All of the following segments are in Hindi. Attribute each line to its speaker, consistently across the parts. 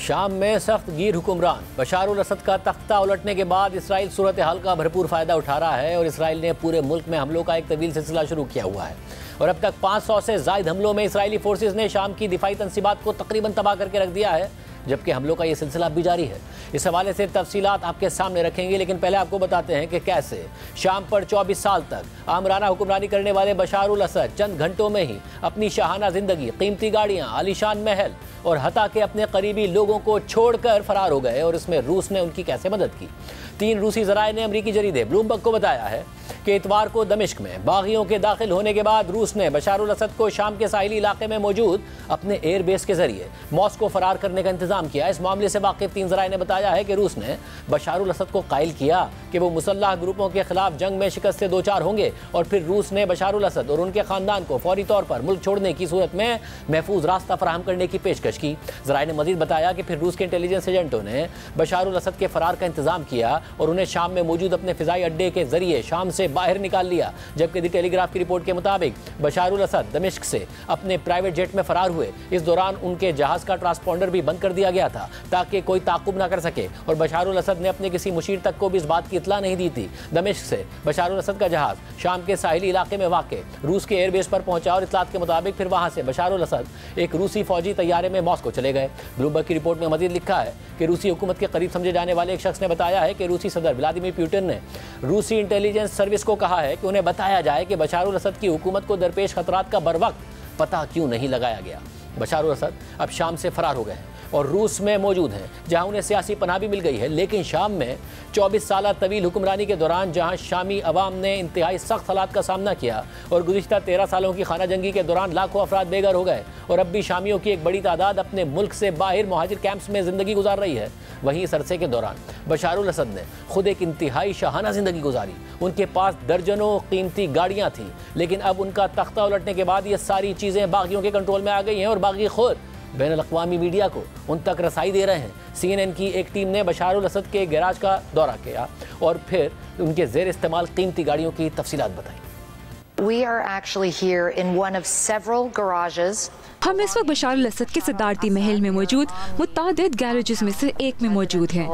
Speaker 1: शाम में सख्त गिर हुक्मरान बशार उल असद का तख्ता उलटने के बाद इसराइल सूरत हाल का भरपूर फ़ायदा उठा रहा है और इसराइल ने पूरे मुल्क में हमलों का एक तवील सिलसिला शुरू किया हुआ है और अब तक 500 से ज़ायद हमलों में इसराइली फोर्सेज ने शाम की दिफाई तंसीबात को तकरीबन तबाह करके रख दिया है, जबकि हमलों का ये सिलसिला भी जारी है। इस हवाले से तफसीलात आपके सामने रखेंगे, लेकिन पहले आपको बताते हैं कि कैसे शाम पर 24 साल तक आमराना हुक्मरानी करने वाले बशार उल असद चंद घंटों में ही अपनी शाहाना जिंदगी, कीमती गाड़ियाँ, आलीशान महल और हता के अपने करीबी लोगों को छोड़कर फरार हो गए। और इसमें रूस ने उनकी कैसे मदद की। 3 रूसी ज़राए ने अमरीकी जरीदे ब्लूमबर्ग को बताया है कि इतवार को दमिश्क में बागियों के दाखिल होने के बाद रूस ने बशार उल असद को शाम के साहिली इलाके में मौजूद अपने एयरबेस के जरिए मॉस्को फरार करने का इंतजाम किया। इस मामले से वाकिफ 3 ज़राए ने बताया है कि रूस ने बशार उल असद को कायल किया कि वो मुसल्लह ग्रुपों के खिलाफ जंग में शिकस्त से 2-4 होंगे और फिर रूस ने बशार उल असद और उनके खानदान को फौरी तौर पर मुल्क छोड़ने की सूरत में महफूज रास्ता फराहम करने की पेशकश की। ज़राए ने मजीद बताया कि फिर रूस के इंटेलिजेंस एजेंटों ने बशार उल असद के फरार का इंतजाम किया और उन्हें शाम में मौजूद अपने फिजाई अड्डे के जरिए शाम से बाहर निकाल लिया। जबकि दी टेलीग्राफ की रिपोर्ट के मुताबिक बशार उल असद दमिश्क से अपने प्राइवेट जेट में फरार हुए। इस दौरान उनके जहाज का ट्रांसपोंडर भी बंद कर दिया गया था ताकि कोई ताकुब ना कर सके और बशार उल असद ने अपने किसी मुशीर तक को भी इस बात की इत्ला नहीं दी थी। दमिश्क से बशार उल असद का जहाज शाम के साहिली इलाके में वाक़े रूस के एयरबेस पर पहुंचा और इत्तलात के मुताबिक फिर वहां से बशार उल असद एक रूसी फौजी तैयारे में मॉस्को चले गए। ब्लूमबर्ग की रिपोर्ट में मजीद लिखा है कि रूसी हुकूमत के करीब समझे जाने वाले एक शख्स ने बताया है कि रूसी सदर व्लादिमीर पुतिन ने रूसी इंटेलिजेंस सर्विस को कहा है कि उन्हें बताया जाए कि बशार उल असद की हुकूमत को दरपेश खतरात का बरवक्त पता क्यों नहीं लगाया गया। बशार उल असद अब शाम से फरार हो गए हैं और रूस में मौजूद हैं, जहां उन्हें सियासी पनाह भी मिल गई है। लेकिन शाम में 24 साल तवील हुक्मरानी के दौरान जहां शामी अवाम ने इंतहाई सख्त हालात का सामना किया और गुज़िश्ता 13 सालों की खाना जंगी के दौरान लाखों अफराद बेघर हो गए और अब भी शामियों की एक बड़ी तादाद अपने मुल्क से बाहर मुहाजिर कैंप्स में ज़िंदगी गुजार रही है, वहीं इस अरसे के दौरान बशार उल असद ने खुद एक इंतहाई शाहाना ज़िंदगी गुजारी। उनके पास दर्जनों कीमती गाड़ियाँ थीं, लेकिन अब उनका तख्ता उलटने के बाद ये सारी चीज़ें बागियों के कंट्रोल में आ गई हैं और बागी खुद बैनुल-अक़वामी मीडिया को उन तक रसाई दे रहे हैं। CNN की एक टीम ने बशार उल असद के गैराज का दौरा किया और फिर उनके ज़ेर इस्तेमाल कीमती गाड़ियों की तफसीलात बताई।
Speaker 2: We are actually here in one of several garages.
Speaker 3: हम इस वक्त बशार उल असद के सदारती महल में मौजूद मुतादिद गैरेजेस में से एक में मौजूद हैं।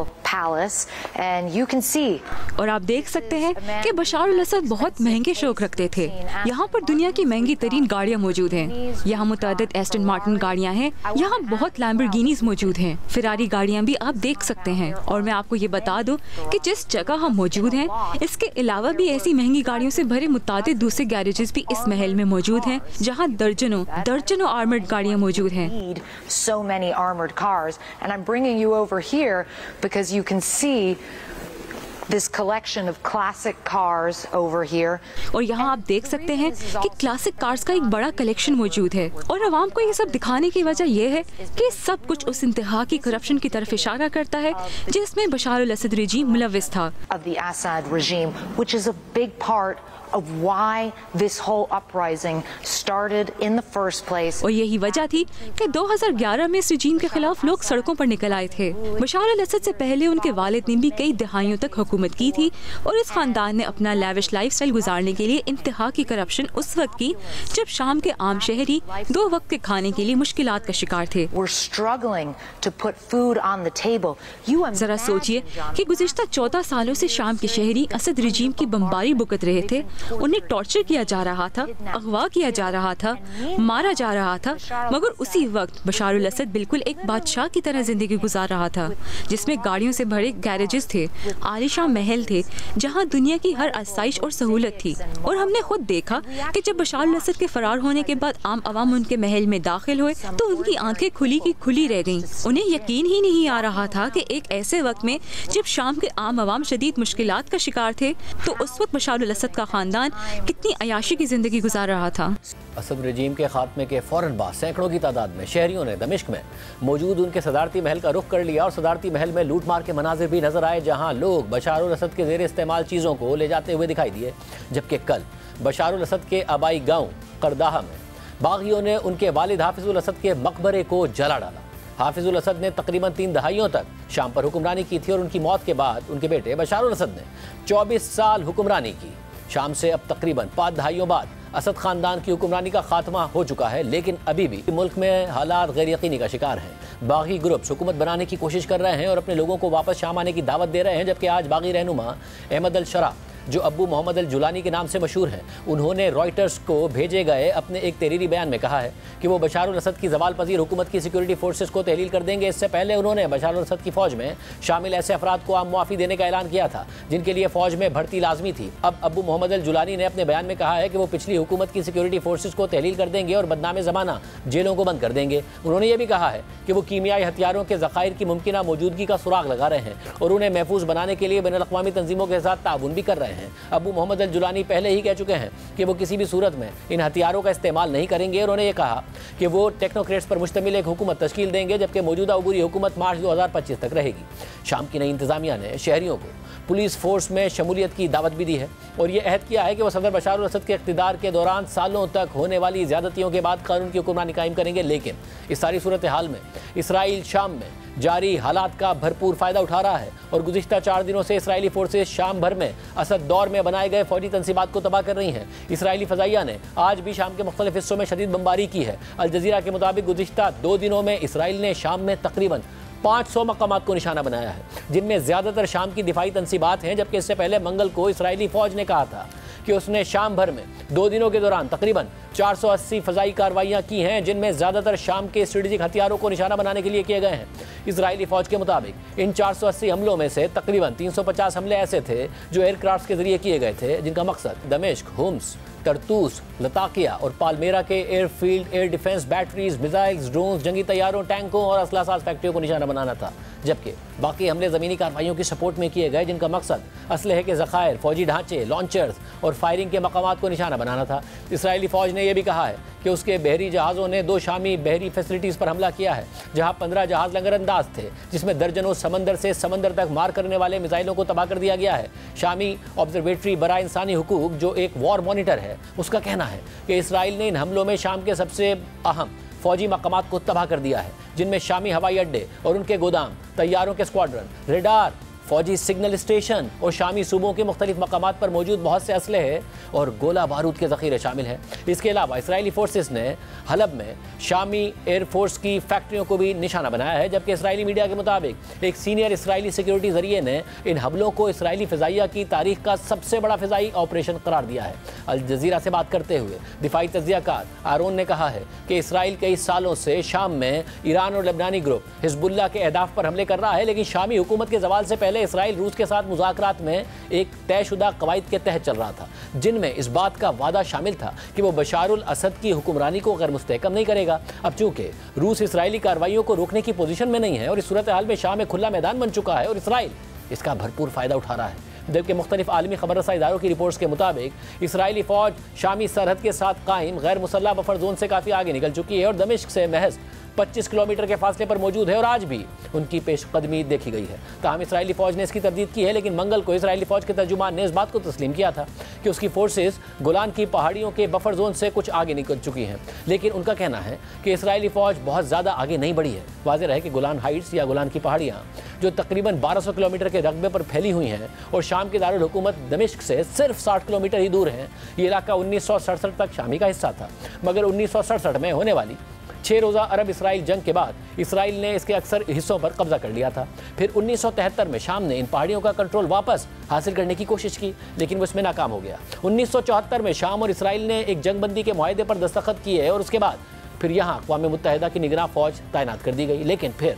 Speaker 3: और आप देख सकते हैं कि बशार उल असद बहुत महंगे शौक रखते थे। यहाँ पर दुनिया की महंगी तरीन गाड़ियाँ मौजूद हैं। यहाँ मुतादिद एस्टन मार्टिन गाड़ियाँ हैं। यहाँ बहुत लैम्बोर्गिनीज मौजूद हैं। फेरारी गाड़ियाँ भी आप देख सकते हैं। और मैं आपको ये बता दूँ कि जिस जगह हम मौजूद हैं, इसके अलावा भी ऐसी महंगी गाड़ियों से भरे मुतादिद दूसरे गैरेजेस भी इस महल में मौजूद हैं, जहाँ दर्जनों आर्मर्ड गाड़ियाँ मौजूद हैं।
Speaker 2: So many armored cars, and I'm bringing you over here because you can see this collection of classic cars over here.
Speaker 3: और यहाँ आप देख सकते हैं कि क्लासिक कार्स का एक बड़ा कलेक्शन मौजूद है और अवाम को ये सब दिखाने की वजह यह है कि सब कुछ उस इंतहा की करप्शन की तरफ इशारा करता है जिसमें बशार उल असद रजीम मुलव्विस था।
Speaker 2: Of the Assad regime, which is a big part of why this whole uprising started in the first place.
Speaker 3: और यही वजह थी कि 2011 में इस रजीम के खिलाफ लोग सड़कों पर निकल आए थे। बशार उल असद से पहले उनके वालिद ने भी कई दहाइयों तक हुकूमत की थी और इस खानदान ने अपना लैविश लाइफस्टाइल गुजारने के लिए इंतहा की करप्शन उस वक्त की जब शाम के आम शहरी 2 वक्त के खाने के लिए मुश्किलात का शिकार थे। जरा सोचिए कि गुज़िश्ता 14 सालों से शाम के शहरी असद रजीम की बमबारी भुगत रहे थे। उन्हें टॉर्चर किया जा रहा था, अगवा किया जा रहा था, मारा जा रहा था, मगर उसी वक्त बशार उल असद बिल्कुल एक बादशाह की तरह जिंदगी गुजार रहा था, जिसमें गाड़ियों से भरे गैरेजेस थे, आलीशान महल थे, जहां दुनिया की हर आसाइश और सहूलत थी। और हमने खुद देखा कि जब बशार उल असद के फरार होने के बाद आम आवाम उनके महल में दाखिल हुए तो उनकी आंखें खुली की खुली रह गईं। उन्हें यकीन ही नहीं आ रहा था कि एक ऐसे वक्त में जब शाम के आम आवाम शदीद मुश्किलात का शिकार थे, तो उस वक्त बशार उल असद का खानदान कितनी अयाशी की जिंदगी गुजार रहा था।
Speaker 1: असद रजीम के खात्मे के फौरन बाद सैकड़ों की तादाद में शहरियों ने दमिश्क में मौजूद उनके सदारती महल का रुख कर लिया और सदारती महल में लूट मार के मनाजिर भी नजर आए, जहां लोग बशार उल असद के ज़ेर इस्तेमाल चीज़ों को ले जाते हुए दिखाई दिए। जबकि कल बशार उल असद के आबाई गाँव करदाहा में बागियों ने उनके वालिद हाफिज उल असद के मकबरे को जला डाला। हाफिज उल असद ने तकरीबन 3 दहाइयों तक शाम पर हुक्मरानी की थी और उनकी मौत के बाद उनके बेटे बशार उल असद ने 24 साल हुक्मरानी की। शाम से अब तकरीबन 5 दहाइयों बाद असद खानदान की हुक्मरानी का खात्मा हो चुका है, लेकिन अभी भी मुल्क में हालात गैर यकीनी का शिकार हैं। बागी ग्रुप्स हुकूमत बनाने की कोशिश कर रहे हैं और अपने लोगों को वापस शाम आने की दावत दे रहे हैं, जबकि आज बागी रहनुमा अहमद अल शरा, जो अबू मोहम्मद अल जुलानी के नाम से मशहूर हैं, उन्होंने रॉयटर्स को भेजे गए अपने एक तहरीरी बयान में कहा है कि वो बशार अल असद की जवाल पजीर हुकूमत की सिक्योरिटी फोर्सेस को तहलील कर देंगे। इससे पहले उन्होंने बशार अल असद की फौज में शामिल ऐसे अफराद को आम मुआफ़ी देने का ऐलान किया था जिनके लिए फौज में भर्ती लाजमी थी। अब अबू मोहम्मद अल जुलानी ने अपने बयान में कहा है कि वो पिछली हुकूमत की सिक्योरिटी फोर्सेस को तहलील कर देंगे और बदनाम ज़माना जेलों को बंद कर देंगे। उन्होंने ये भी कहा है कि वो कीमियाई हथियारों के ज़खायर की मुमकिन मौजूदगी का सुराग लगा रहे हैं और उन्हें महफूज बनाने के लिए बैनुल अक़वामी तंजीमों के साथ ताउन भी कर रहे हैं। अबू मोहम्मद अल जुलानी पहले ही कह चुके हैं कि वो किसी भी सूरत में इन हथियारों का इस्तेमाल नहीं करेंगे। उन्होंने ये कहा कि वो टेक्नोक्रेट्स पर मुश्तमिल एक हुकूमत तश्कील देंगे, जबकि मौजूदा अबूरी हुकूमत मार्च 2025 तक रहेगी। शाम की नई इंतजामिया ने शहरियों को पुलिस फोर्स में शमूलियत की दावत भी दी है और ये अहद किया है कि वो सदर बशार अल असद के इक़्तिदार के दौरान सालों तक होने वाली ज़्यादतियों के बाद कानून की हुक्मरानी कायम करेंगे। लेकिन इस सारी सूरत हाल में इसराइल शाम में जारी हालात का भरपूर फ़ायदा उठा रहा है और गुज़िश्ता 4 दिनों से इसराइली फोर्सेस शाम भर में असद दौर में बनाए गए फौजी तंसीबात को तबाह कर रही हैं। इसराइली फ़ज़ाइया ने आज भी शाम के मुख्तलिफ हिस्सों में शदीद बमबारी की है। अल जज़ीरा के मुताबिक गुज़िश्ता 2 दिनों में इसराइल ने शाम में तकरीबन 500 मकामात को निशाना बनाया है, जिनमें ज़्यादातर शाम की दिफाई तंसीबात हैं, जबकि इससे पहले मंगल को इसराइली फ़ौज ने कहा था कि उसने शाम भर में 2 दिनों के दौरान तकरीबन 480 फ़ज़ाई कार्रवाइयाँ की हैं, जिनमें ज़्यादातर शाम के स्ट्रेटेजिक हथियारों को निशाना बनाने के लिए किए गए हैं। इजरायली फ़ौज के मुताबिक इन 480 हमलों में से तकरीबन 350 हमले ऐसे थे जो एयरक्राफ्ट के जरिए किए गए थे, जिनका मकसद दमिश्क, हुम्स, तरतूस, लताकिया और पालमेरा के airfield, air defence batteries, missiles, drones, जंगी तैयारों, टैंकों और असलासाज फैक्ट्रियों को निशाना बनाना था। जबकि बाकी हमले ज़मीनी कार्रवाइयों की सपोर्ट में किए गए, जिनका मकसद असलहे के ज़खायर, फौजी ढांचे, लॉन्चर्स और फायरिंग के मकामात को निशाना बनाना था। इसराइली फ़ौज ने यह भी कहा है कि उसके बहरी जहाज़ों ने 2 शामी बहरी फैसिलिटीज़ पर हमला किया है, जहां 15 जहाज़ लंगरअंदाज थे, जिसमें दर्जनों समंदर से समंदर तक मार करने वाले मिसाइलों को तबाह कर दिया गया है। शामी ऑब्जर्वेटरी बराए इंसानी हुकूक, जो एक वॉर मॉनिटर है, उसका कहना है कि इसराइल ने इन हमलों में शाम के सबसे अहम फौजी मकामात को तबाह कर दिया है, जिनमें शामी हवाई अड्डे और उनके गोदाम, तैयारों के स्क्वाड्रन, रेडार, फौजी सिग्नल स्टेशन और शामी सूबों के मुख्तलिफ मकामात पर मौजूद बहुत से असलहे और गोला बारूद के ज़ख़ीरे शामिल हैं। इसके अलावा इसराइली फोर्सेस ने हलब में शामी एयरफोर्स की फैक्ट्रियों को भी निशाना बनाया है, जबकि इसराइली मीडिया के मुताबिक एक सीनियर इसराइली सिक्योरिटी जरिए ने इन हमलों को इसराइली फ़िज़ाइया की तारीख का सबसे बड़ा फ़िज़ाई ऑपरेशन करार दिया है। अल जज़ीरा से बात करते हुए दिफाई तज्ज़ियाकार आरोन ने कहा है कि इसराइल कई सालों से शाम में ईरान और लेबनानी ग्रुप हिज़्बुल्लाह के अहदाफ पर हमले कर रहा है, लेकिन शामी हुकूमत के ज़वाल से पहले इसराइल रूस के साथ मुज़ाकरात में एक तयशुदा कवायद के तहत चल रहा था, जिनमें इस बात का वादा शामिल था कि वो बशार अल असद की हुक्मरानी को गैर मुस्तहकम नहीं करेगा। अब चूंकि रूस इसराइली कार्रवाइयों को रोकने की पोजीशन में नहीं है और इस सूरत हाल में शाम में खुला मैदान बन चुका है और इसराइल इसका भरपूर फ़ायदा उठा रहा है। जबकि मुख्तलिफ आलमी खबर रसा इदारों की रिपोर्ट्स के मुताबिक इसराइली फ़ौज शामी सरहद के साथ कायम गैर मुसल्लह बफर जोन से काफ़ी आगे निकल चुकी है और दमिश्क से महज 25 किलोमीटर के फासले पर मौजूद है और आज भी उनकी पेशकदमी देखी गई है। ताहम इसराइली फ़ौज ने इसकी तरदीद की है, लेकिन मंगल को इसराइली फ़ौज के तर्जुमान ने इस बात को तस्लीम किया था कि उसकी फोर्सेस गोलान की पहाड़ियों के बफर जोन से कुछ आगे निकल चुकी हैं, लेकिन उनका कहना है कि इसराइली फ़ौज बहुत ज़्यादा आगे नहीं बढ़ी है। वाज़ेह है कि गोलान हाइट्स या गोलान की पहाड़ियाँ जो तकरीबन 1200 किलोमीटर के रकबे पर फैली हुई हैं और शाम के दारुल हुकूमत दमिश्क से सिर्फ 60 किलोमीटर ही दूर हैं। ये इलाका 1967 तक शामी का हिस्सा था, मगर 1967 में होने वाली 6 रोज़ा अरब इसराइल जंग के बाद इसराइल ने इसके अक्सर हिस्सों पर कब्जा कर लिया था। फिर 1973 में शाम ने इन पहाड़ियों का कंट्रोल वापस हासिल करने की कोशिश की, लेकिन वो इसमें नाकाम हो गया। 1974 में शाम और इसराइल ने एक जंगबंदी के मुआहदे पर दस्तखत किए और उसके बाद फिर यहाँ अक़वाम मुत्तहिदा की निगरान फ़ौज तैनात कर दी गई, लेकिन फिर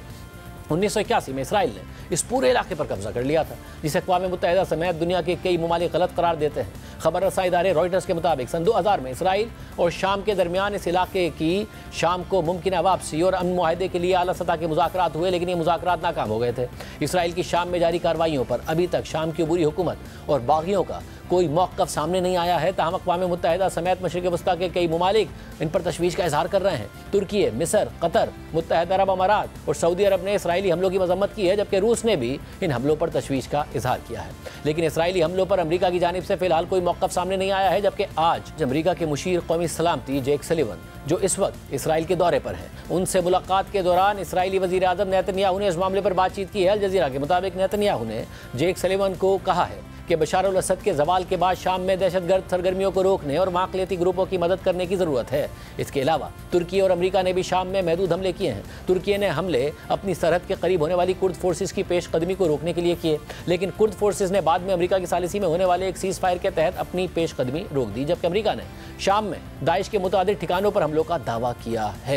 Speaker 1: 1981 में इसराइल ने इस पूरे इलाके पर कब्जा कर लिया था, जिसे अक़वाम मुत्तहिदा समेत दुनिया के कई ममालिक गलत करार देते हैं। खबर रसा इदारे रॉयटर्स के मुताबिक सन 2000 में इसराइल और शाम के दरमियान इस इलाके की शाम को मुमकिन वापसी और अमन मुआहदे के लिए आला सतह के मुज़ाकरात हुए, लेकिन ये मुज़ाकरात नाकाम हो गए थे। इसराइल की शाम में जारी कार्रवाइयों पर अभी तक शाम की अबूरी हुकूमत और बागियों का कोई मौक़िफ़ सामने नहीं आया है। ताहम अक़वाम मुत्तहिदा समेत मशरिक़ वस्ता के कई ममालिक इन पर तशवीश का इजहार कर रहे हैं। तुर्की, मिस्र, कतर, मुत्तहिदा अरब अमारात और सऊदी अरब ने इसराइली हमलों की मज़म्मत की है, जबकि रूस ने भी इन हमलों पर तशवीश का इजहार किया है। लेकिन इसराइली हमलों पर अमरीका की जानिब से फ़िलहाल कोई मौक़िफ़ सामने नहीं आया है, जबकि आज अमरीका के मुशीर क़ौमी सलामती जेक सलिवन, जो इस वक्त इसराइल के दौरे पर हैं, उनसे मुलाकात के दौरान इसराइली वज़ीर आज़म नेतन्याहू ने इस मामले पर बातचीत की है। अल जज़ीरा के मुताबिक नेतन्याहू ने जेक सलिवन को कहा है कि बशार अल असद के ज़वाल जवाल के बाद शाम में दहशतगर्द सरगर्मियों को रोकने और माकलियती ग्रुपों की मदद करने की ज़रूरत है। इसके अलावा तुर्की और अमेरिका ने भी शाम में महदूद हमले किए हैं। तुर्की ने हमले अपनी सरहद के करीब होने वाली कुर्द फोर्सेस की पेशकदमी को रोकने के लिए किए, लेकिन कुर्द फोर्सेस ने बाद में अमेरिका की सालिसी में होने वाले एक सीज फायर के तहत अपनी पेशकदमी रोक दी, जबकि अमेरिका ने शाम में दाइश के मुतादिद ठिकानों पर हमलों का दावा किया है।